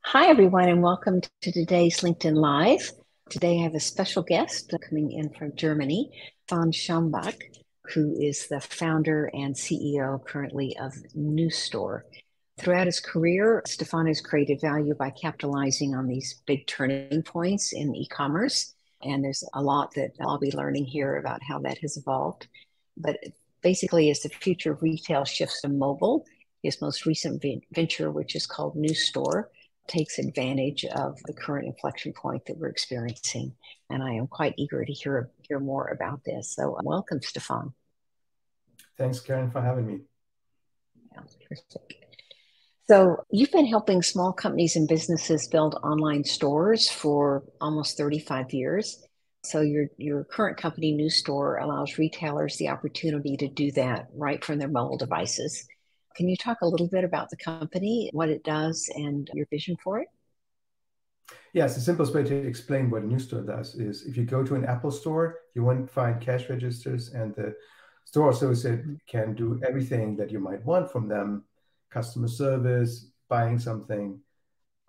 Hi, everyone, and welcome to today's LinkedIn Live. Today, I have a special guest coming in from Germany, Stephan Schambach, who is the founder and CEO currently of NewStore. Throughout his career, Stephan has created value by capitalizing on these big turning points in e-commerce. And there's a lot that I'll be learning here about how that has evolved. But basically, as the future of retail shifts to mobile, his most recent venture, which is called NewStore, takes advantage of the current inflection point that we're experiencing. And I am quite eager to hear more about this. So welcome, Stephan. Thanks, Karen, for having me. Yeah, terrific. So you've been helping small companies and businesses build online stores for almost 35 years. So your current company, NewStore, allows retailers the opportunity to do that right from their mobile devices. Can you talk a little bit about the company, what it does, and your vision for it? Yes, the simplest way to explain what a new store does is if you go to an Apple store, you won't find cash registers, and the store associate can do everything that you might want from them: customer service, buying something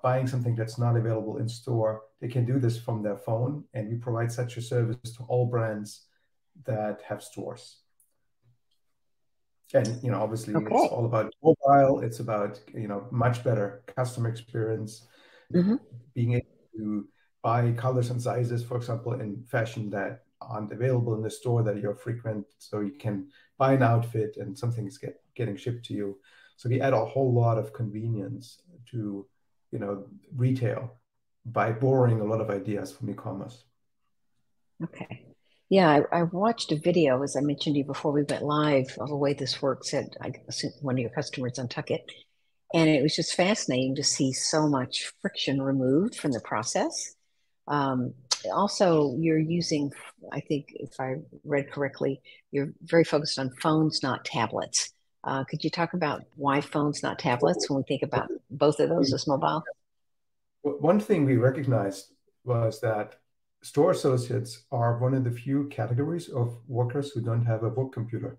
that's not available in store. They can do this from their phone, and we provide such a service to all brands that have stores. And obviously, it's Okay. all about mobile. It's about much better customer experience, Mm-hmm. being able to buy colors and sizes, for example, in fashion that aren't available in the store that you're frequent. So you can buy an outfit and something's getting shipped to you. So we add a whole lot of convenience to retail by borrowing a lot of ideas from e-commerce. Okay. Yeah, I watched a video, as I mentioned to you before we went live, of the way this works at one of your customers, Untuckit. And it was just fascinating to see so much friction removed from the process. Um, Also, you're using, I think, if I read correctly, you're very focused on phones, not tablets. Could you talk about why phones, not tablets, when we think about both of those as mobile? One thing we recognized was that store associates are one of the few categories of workers who don't have a work computer.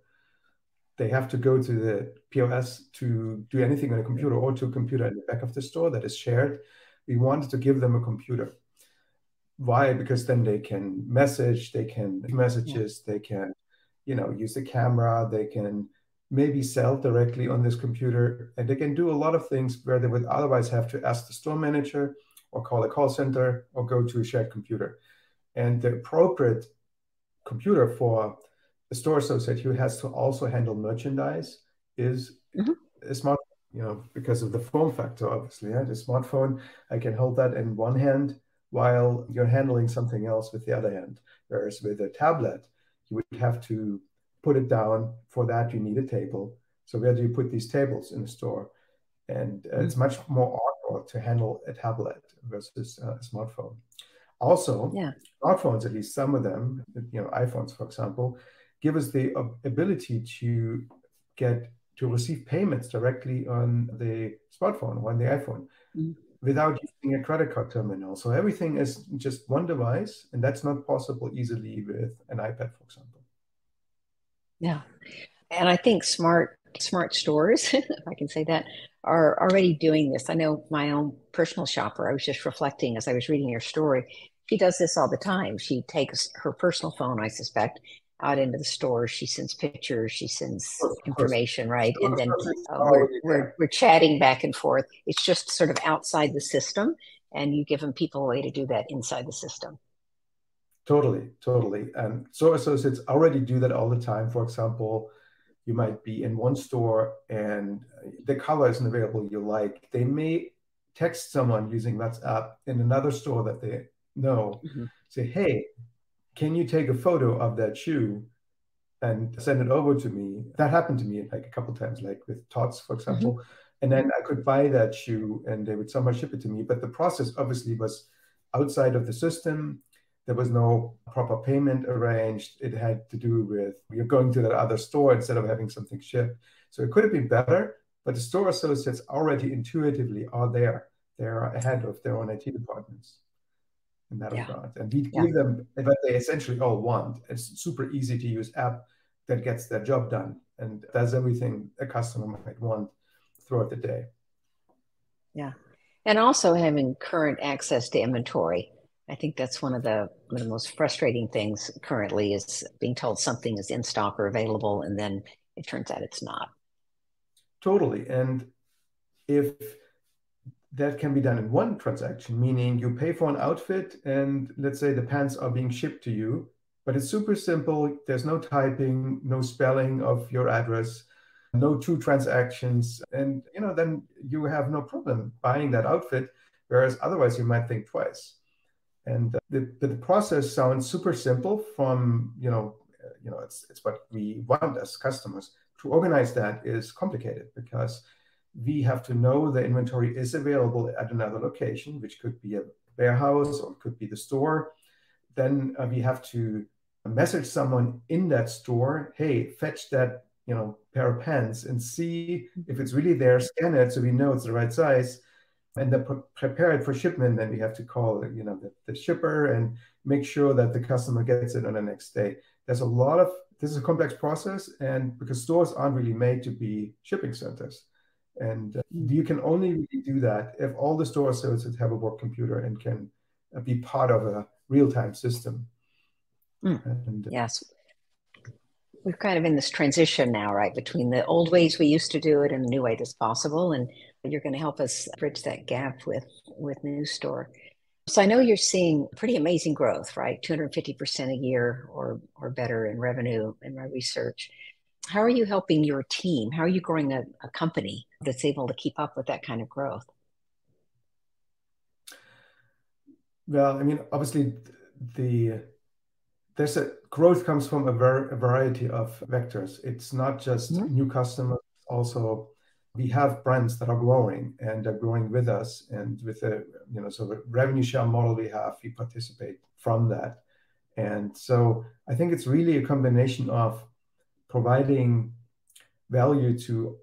They have to go to the POS to do anything on a computer or to a computer in the back of the store that is shared. We wanted to give them a computer. Why? Because then they can message, they can leave Yeah. messages, they can, use the camera, they can maybe sell directly on this computer, and they can do a lot of things where they would otherwise have to ask the store manager or call a call center or go to a shared computer. And the appropriate computer for the store associate who has to also handle merchandise is Mhm. a smartphone, because of the form factor, obviously. Yeah? The smartphone, I can hold that in one hand while you're handling something else with the other hand. Whereas with a tablet, you would have to put it down. For that, you need a table. So where do you put these tables in the store? And it's Mhm. much more awkward to handle a tablet versus a smartphone. Also, Yeah. smartphones, at least some of them, iPhones, for example, give us the ability to get to receive payments directly on the smartphone or on the iPhone Mhm. without using a credit card terminal. So everything is just one device, and that's not possible easily with an iPad, for example. Yeah. And I think smart stores, if I can say that, are already doing this. I know my own personal shopper, I was just reflecting as I was reading your story. She does this all the time. She takes her personal phone, I suspect, out into the store. She sends pictures, she sends Of course. information, right? And Store then associates are we're already we're there. we're chatting back and forth. It's just sort of outside the system, and you give them people a way to do that inside the system. Totally, totally. And store associates already do that all the time. For example, you might be in one store and the color isn't available you like. They may text someone using WhatsApp in another store that they know, Mhm. say, hey, can you take a photo of that shoe and send it over to me? That happened to me like a couple times, like with Tots, for Mhm. example. And then I could buy that shoe and they would somehow ship it to me. But the process obviously was outside of the system. There was no proper payment arranged. It had to do with you're going to that other store instead of having something shipped. So it could have been better, but the store associates already intuitively are there. They're ahead of their own IT departments in that Yeah. regard. And we Yeah. give them what they essentially all want. It's a super easy to use app that gets their job done and does everything a customer might want throughout the day. Yeah. And also having current access to inventory. I think that's one of the most frustrating things currently is being told something is in stock or available, and then it turns out it's not. Totally. And if that can be done in one transaction, meaning you pay for an outfit and let's say the pants are being shipped to you, but it's super simple. There's no typing, no spelling of your address, no two transactions. And then you have no problem buying that outfit, whereas otherwise you might think twice. And the process sounds super simple from, it's what we want as customers. To organize that is complicated because we have to know the inventory is available at another location, which could be a warehouse or it could be the store. Then we have to message someone in that store, hey, fetch that pair of pants and see if it's really there, scan it so we know it's the right size, and then prepare it for shipment. Then we have to call the shipper and make sure that the customer gets it on the next day. This is a complex process, and because stores aren't really made to be shipping centers. And you can only really do that if all the store associates have a work computer and can be part of a real-time system. And yes, we're kind of in this transition now, right, between the old ways we used to do it and the new way that's possible. And you're going to help us bridge that gap with NewStore. So I know you're seeing pretty amazing growth, right? 250% a year or better in revenue in my research. How are you helping your team? How are you growing a company that's able to keep up with that kind of growth? Well, I mean, obviously, growth comes from a variety of vectors. It's not just new customers. Also, we have brands that are growing and are growing with us, and with the sort of revenue share model we have, we participate from that. And so I think it's really a combination of providing value to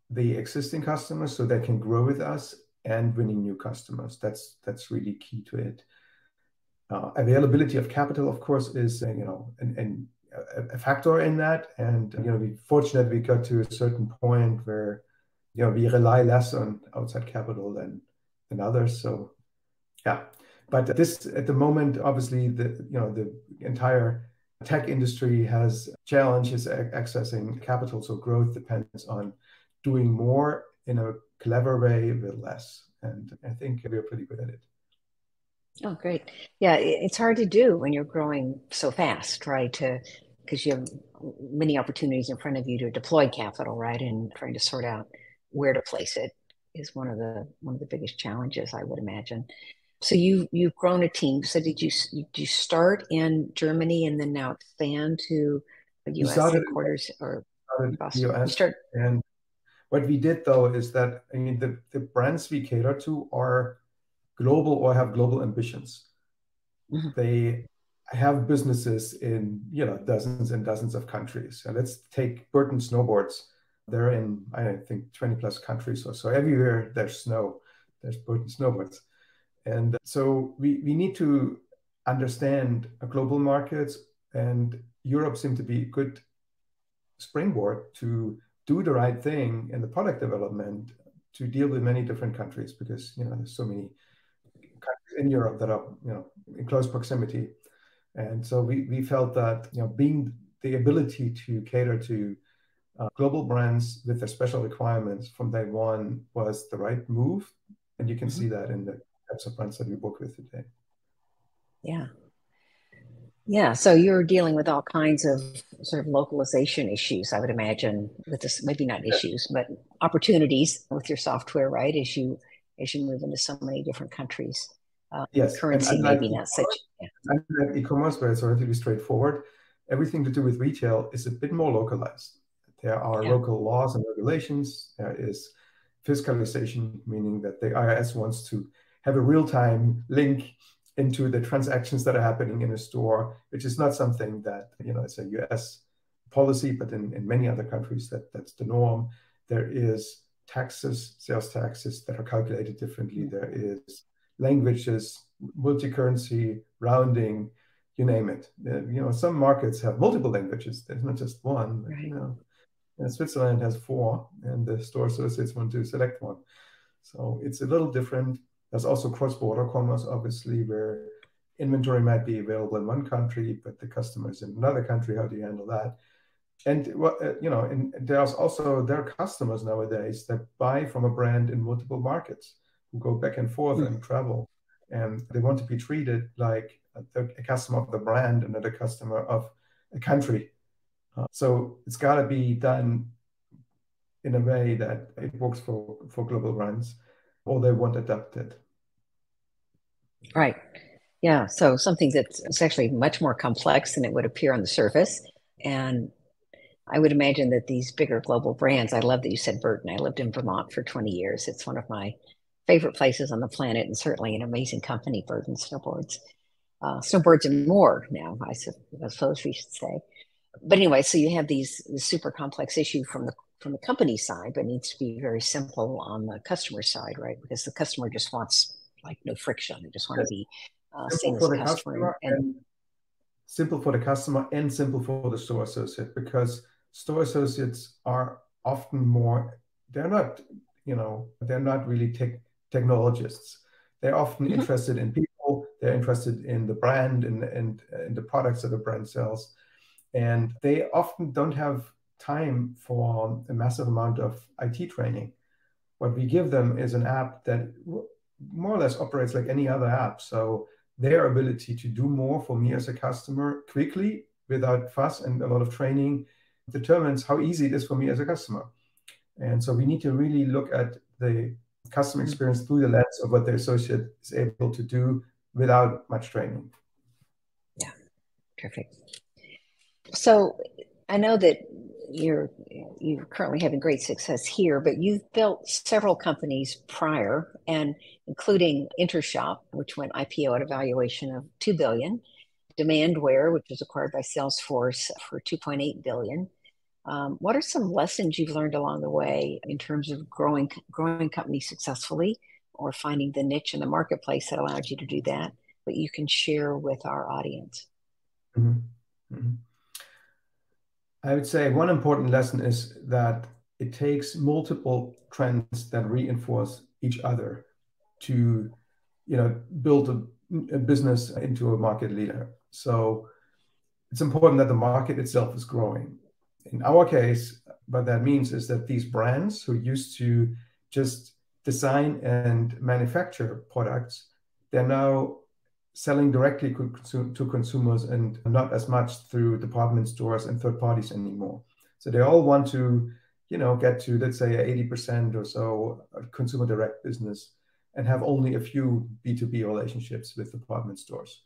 the existing customers so they can grow with us and winning new customers. That's really key to it. Availability of capital, of course, is a factor in that. And we're fortunate we got to a certain point where we rely less on outside capital than others. So yeah, but this at the moment, obviously, the entire tech industry has challenges accessing capital. So growth depends on doing more in a clever way with less. And I think we're pretty good at it. Oh, great. Yeah, it's hard to do when you're growing so fast, right? Because you have many opportunities in front of you to deploy capital, right? And trying to sort out where to place it is one of the biggest challenges, I would imagine. So you've grown a team. So did you start in Germany and then now expand to the US headquarters or Boston? US. And what we did though is that, I mean, the brands we cater to are global or have global ambitions. They have businesses in dozens and dozens of countries. So let's take Burton Snowboards. They're in, I think, 20 plus countries or so. Everywhere there's snow, there's Burton Snowboards. And so we need to understand global markets, and Europe seemed to be a good springboard to do the right thing in the product development to deal with many different countries, because there's so many countries in Europe that are in close proximity. And so we felt that being the ability to cater to global brands with their special requirements from day one was the right move. And you can see that in the types of brands that we work with today. Yeah. Yeah. So you're dealing with all kinds of sort of localization issues, I would imagine, with this, maybe not issues, but opportunities with your software, right? As you move into so many different countries. Yes. Currency maybe not such. Unlike e-commerce, where it's relatively straightforward, everything to do with retail is a bit more localized. There are local laws and regulations. There is fiscalization, meaning that the IRS wants to have a real-time link into the transactions that are happening in a store, which is not something that, it's a US policy, but in many other countries that's the norm. There is taxes, sales taxes that are calculated differently. There is languages, multi-currency, rounding, you name it. Some markets have multiple languages. There's not just one, but, right. Switzerland has 4, and the store associates want to select one. So it's a little different. There's also cross-border commerce, obviously, where inventory might be available in one country, but the customer is in another country. How do you handle that? And and there are customers nowadays that buy from a brand in multiple markets, who go back and forth and travel, and they want to be treated like a customer of the brand and not a customer of a country. So it's got to be done in a way that it works for global brands, or they won't adapt it. Right. Yeah. So something that's actually much more complex than it would appear on the surface. And I would imagine that these bigger global brands, I love that you said Burton. I lived in Vermont for 20 years. It's one of my favorite places on the planet, and certainly an amazing company, Burton Snowboards. Snowboards and more now, I suppose we should say. But anyway, so you have this super complex issue from the company side, but it needs to be very simple on the customer side, right? Because the customer just wants like no friction. They just want to be seen as a customer. And simple for the customer and simple for the store associate, because store associates are often they're not really technologists. They're often interested in people, they're interested in the brand and the products that the brand sells. And they often don't have time for a massive amount of IT training. What we give them is an app that more or less operates like any other app. So their ability to do more for me as a customer quickly, without fuss and a lot of training, determines how easy it is for me as a customer. And so we need to really look at the customer experience through the lens of what the associate is able to do without much training. Yeah, terrific. So I know that you're currently having great success here, but you've built several companies prior, and including Intershop, which went IPO at a valuation of $2 billion, Demandware, which was acquired by Salesforce for $2.8 billion. What are some lessons you've learned along the way in terms of growing companies successfully, or finding the niche in the marketplace that allowed you to do that you can share with our audience? Mm-hmm. Mm-hmm. I would say one important lesson is that it takes multiple trends that reinforce each other to, build a business into a market leader. So it's important that the market itself is growing. In our case, what that means is that these brands who used to just design and manufacture products, they're now selling directly to consumers and not as much through department stores and third parties anymore. So they all want to, get to, let's say, 80% or so consumer direct business, and have only a few B2B relationships with department stores.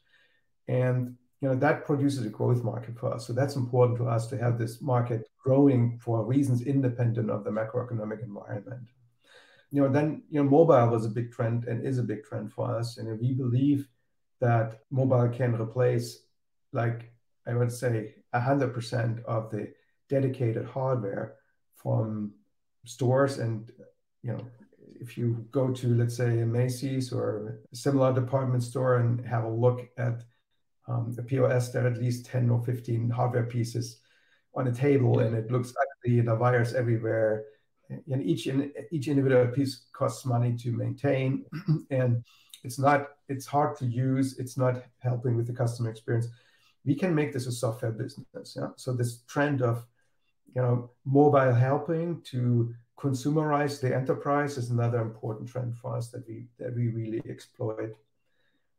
And that produces a growth market for us. So that's important for us to have this market growing for reasons independent of the macroeconomic environment. Then mobile was a big trend and is a big trend for us, and we believe that mobile can replace, like I would say, 100% of the dedicated hardware from stores. And if you go to, let's say, a Macy's or a similar department store and have a look at the POS, there are at least 10 or 15 hardware pieces on a table, and it looks ugly, and the wires everywhere. And each individual piece costs money to maintain, and it's hard to use. It's not helping with the customer experience. We can make this a software business. Yeah? So this trend of mobile helping to consumerize the enterprise is another important trend for us that we really exploit.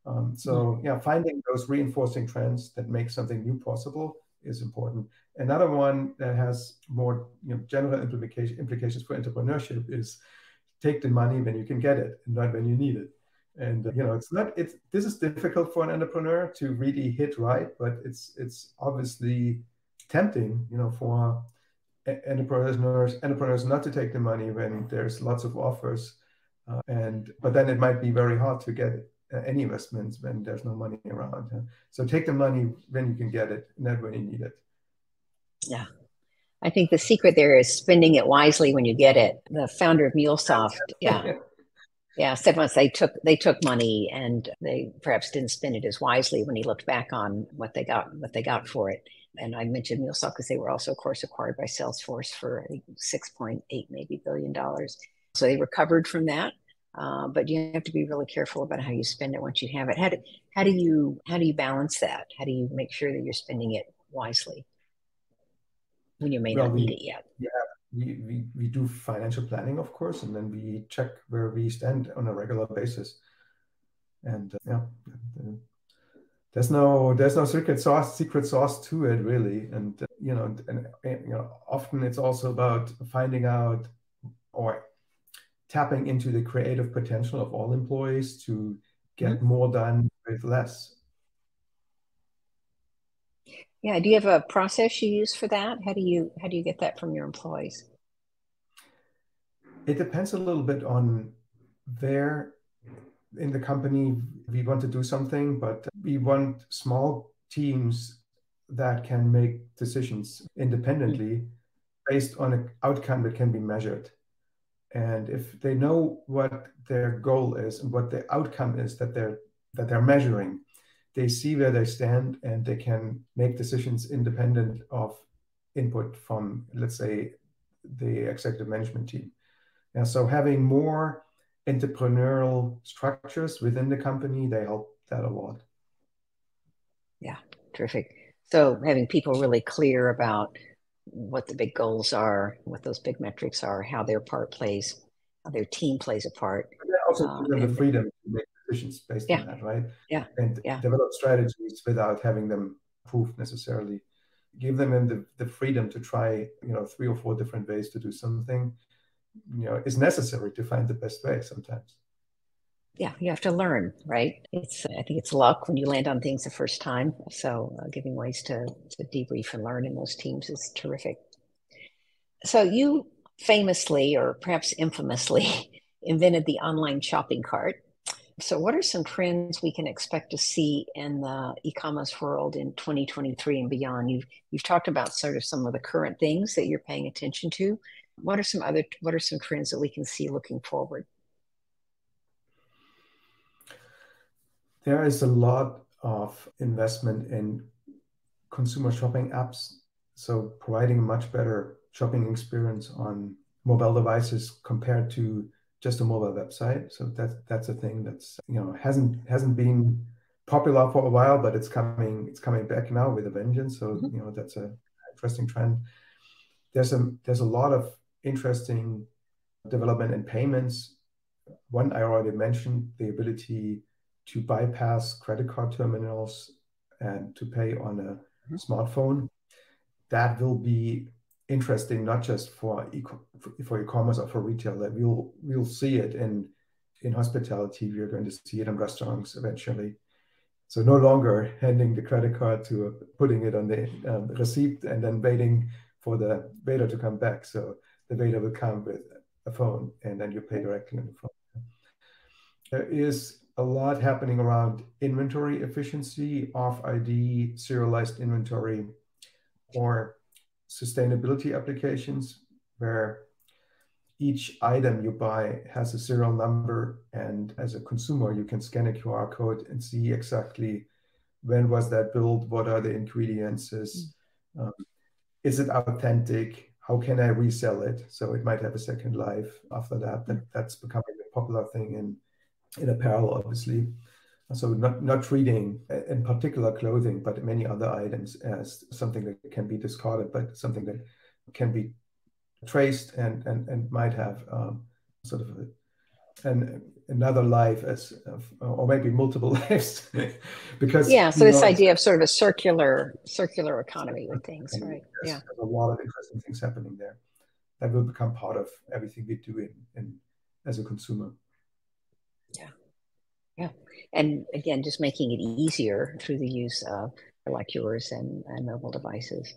Finding those reinforcing trends that make something new possible is important. Another one that has more general implications for entrepreneurship is take the money when you can get it, and not when you need it. And this is difficult for an entrepreneur to really hit right, but it's obviously tempting, for entrepreneurs not to take the money when there's lots of offers, but then it might be very hard to get any investments when there's no money around. So take the money when you can get it, not when you need it. Yeah. I think the secret there is spending it wisely when you get it. The founder of MuleSoft, said once they took money and they perhaps didn't spend it as wisely when he looked back on what they got for it. And I mentioned MuleSoft because they were also, of course, acquired by Salesforce for, I think, $6.8 maybe billion. So they recovered from that. but you have to be really careful about how you spend it once you have it. How do you balance that? How do you make sure that you're spending it wisely when you may Well, not need it yet? yeah, we do financial planning, of course, and then we check where we stand on a regular basis. And yeah, there's no secret sauce to it really. And often it's also about finding out or tapping into the creative potential of all employees to get more done with less. Yeah. Do you have a process you use for that? How do you get that from your employees? It depends a little bit on where in the company we want to do something, but we want small teams that can make decisions independently based on an outcome that can be measured. And if they know what their goal is and what the outcome is that they're measuring, they see where they stand and they can make decisions independent of input from, let's say, the executive management team. And so having more entrepreneurial structures within the company, they help that a lot. Yeah, terrific. So having people really clear about what the big goals are, what those big metrics are, how their part plays, how their team plays a part. But that also gives them the And freedom to make decisions based on yeah, that, right? yeah, And yeah, develop strategies without having them approved necessarily. Give them the freedom to try, 3 or 4 different ways to do something. Is necessary to find the best way sometimes. yeah. You have to learn, right? I think it's luck when you land on things the first time. So giving ways to debrief and learn in those teams is terrific. So you famously, or perhaps infamously, invented the online shopping cart. So what are some trends we can expect to see in the e-commerce world in 2023 and beyond? You've talked about sort of some of the current things that you're paying attention to. What are some trends that we can see looking forward? There is a lot of investment in consumer shopping apps, so providing a much better shopping experience on mobile devices compared to just a mobile website. So that's a thing that's hasn't been popular for a while, but it's coming back now with a vengeance. So that's a interesting trend. There's a lot of interesting development in payments. One I already mentioned, the ability to bypass credit card terminals and to pay on a smartphone. That will be interesting, not just for e-commerce or for retail. That we'll see it in hospitality. We're going to see it in restaurants eventually. So no longer handing the credit card to putting it on the receipt and then waiting for the waiter to come back. So the waiter will come with a phone and then you pay directly on the phone. There is a lot happening around inventory efficiency, RFID, serialized inventory, or sustainability applications where each item you buy has a serial number, and as a consumer you can scan a QR code and see exactly when was that built, what are the ingredients, is it authentic, how can I resell it, so it might have a second life after that. That's becoming a popular thing in apparel, obviously. So not treating in particular clothing, but many other items as something that can be discarded, but something that can be traced and might have sort of another life or maybe multiple lives, because Yeah, so this idea of sort of a circular economy with things, right? Yeah. there's a lot of interesting things happening there that will become part of everything we do in as a consumer. Yeah. Yeah. And again, just making it easier through the use of like yours and mobile devices.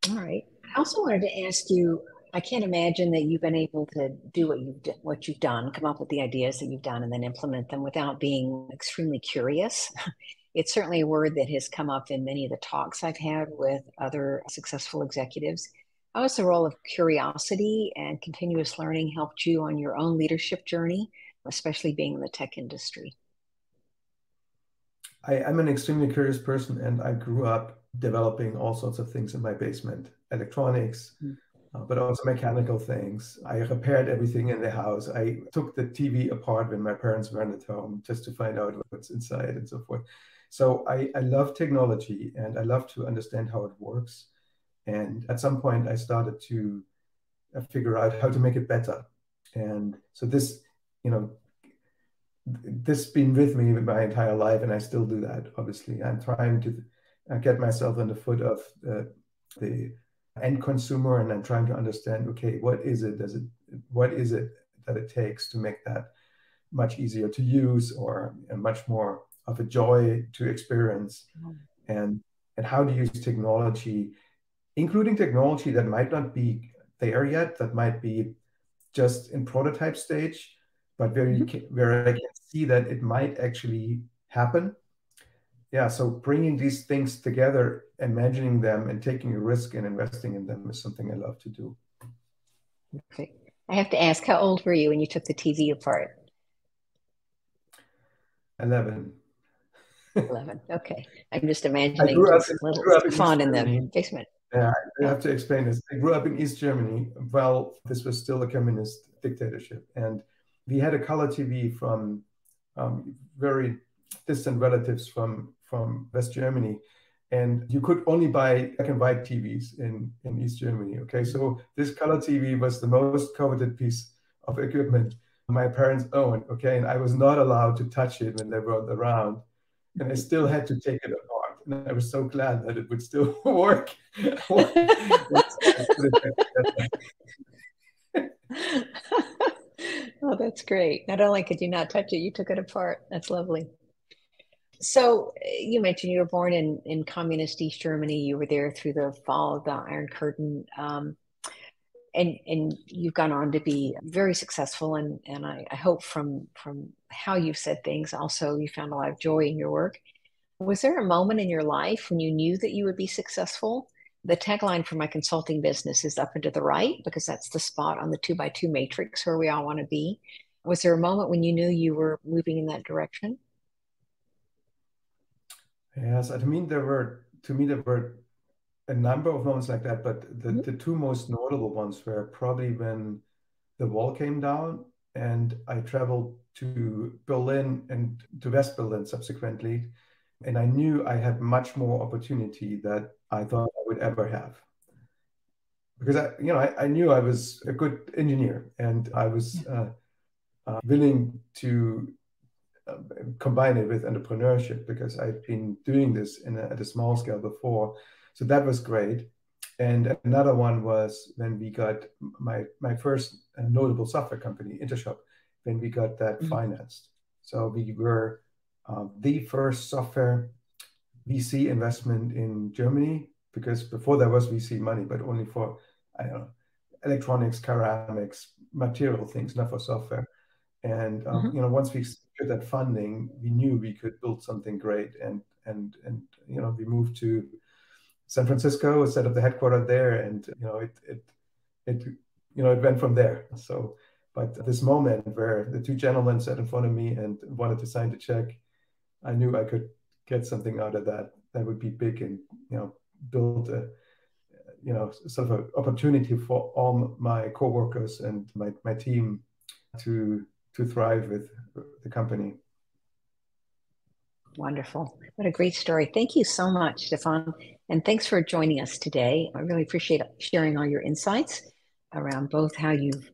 All right. I also wanted to ask you, I can't imagine that you've been able to do what you've done, come up with the ideas that you've done and then implement them without being extremely curious. It's certainly a word that has come up in many of the talks I've had with other successful executives. How has the role of curiosity and continuous learning helped you on your own leadership journey, especially being in the tech industry? I'm an extremely curious person, and I grew up developing all sorts of things in my basement, electronics, but also mechanical things. I repaired everything in the house. I took the TV apart when my parents weren't at home just to find out what's inside and so forth. So I love technology and I love to understand how it works. And at some point, I started to figure out how to make it better. And so this, this has been with me my entire life, and I still do that. Obviously, I'm trying to get myself on the foot of the end consumer, and I'm trying to understand, okay, what is it that it takes to make that much easier to use, or much more of a joy to experience, and how to use technology, including technology that might not be there yet, that might be just in prototype stage, but where I can see that it might actually happen. Yeah, so bringing these things together, imagining them, and taking a risk and investing in them is something I love to do. Okay. I have to ask, how old were you when you took the TV apart? 11. 11. Okay. I'm just imagining just little Stephan in the basement. Yeah, I have to explain this. I grew up in East Germany. Well, this was still a communist dictatorship. And we had a color TV from very distant relatives from West Germany. And you could only buy black and white TVs in East Germany. Okay, so this color TV was the most coveted piece of equipment my parents owned. Okay, and I was not allowed to touch it when they weren't around. And I still had to take it apart. And I was so glad that it would still work. Oh, that's great. Not only could you not touch it, you took it apart. That's lovely. So you mentioned you were born in communist East Germany. You were there through the fall of the Iron Curtain. And you've gone on to be very successful. And I hope from how you've said things, also you found a lot of joy in your work. Was there a moment in your life when you knew that you would be successful? The tagline for my consulting business is up and to the right, because that's the spot on the 2x2 matrix where we all want to be. Was there a moment when you knew you were moving in that direction? Yes, I mean, there were a number of moments like that, but the two most notable ones were probably when the wall came down and I traveled to Berlin and to West Berlin subsequently. And I knew I had much more opportunity that I thought I would ever have. Because I knew I was a good engineer, and I was willing to combine it with entrepreneurship because I'd been doing this at a small scale before. So that was great. And another one was when we got my first notable software company, Intershop, when we got that financed. So we were the first software VC investment in Germany, because before there was VC money, but only for, I don't know, electronics, ceramics, material things, not for software. And once we secured that funding, we knew we could build something great. And we moved to San Francisco, set up the headquarters there, and it went from there. So, but this moment where the two gentlemen sat in front of me and wanted to sign the check, I knew I could get something out of that would be big, and build a sort of an opportunity for all my coworkers and my team to thrive with the company. Wonderful. What a great story. Thank you so much, Stephan. And thanks for joining us today. I really appreciate sharing all your insights around both how you've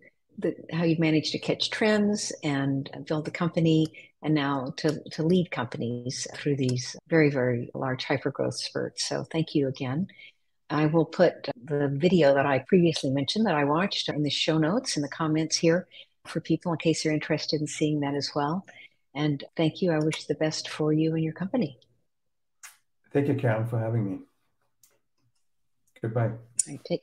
managed to catch trends and build the company, and now to lead companies through these very, very large hypergrowth spurts. So thank you again. I will put the video that I previously mentioned that I watched in the show notes in the comments here for people in case they're interested in seeing that as well. And thank you. I wish the best for you and your company. Thank you, Karen, for having me. Goodbye. All right,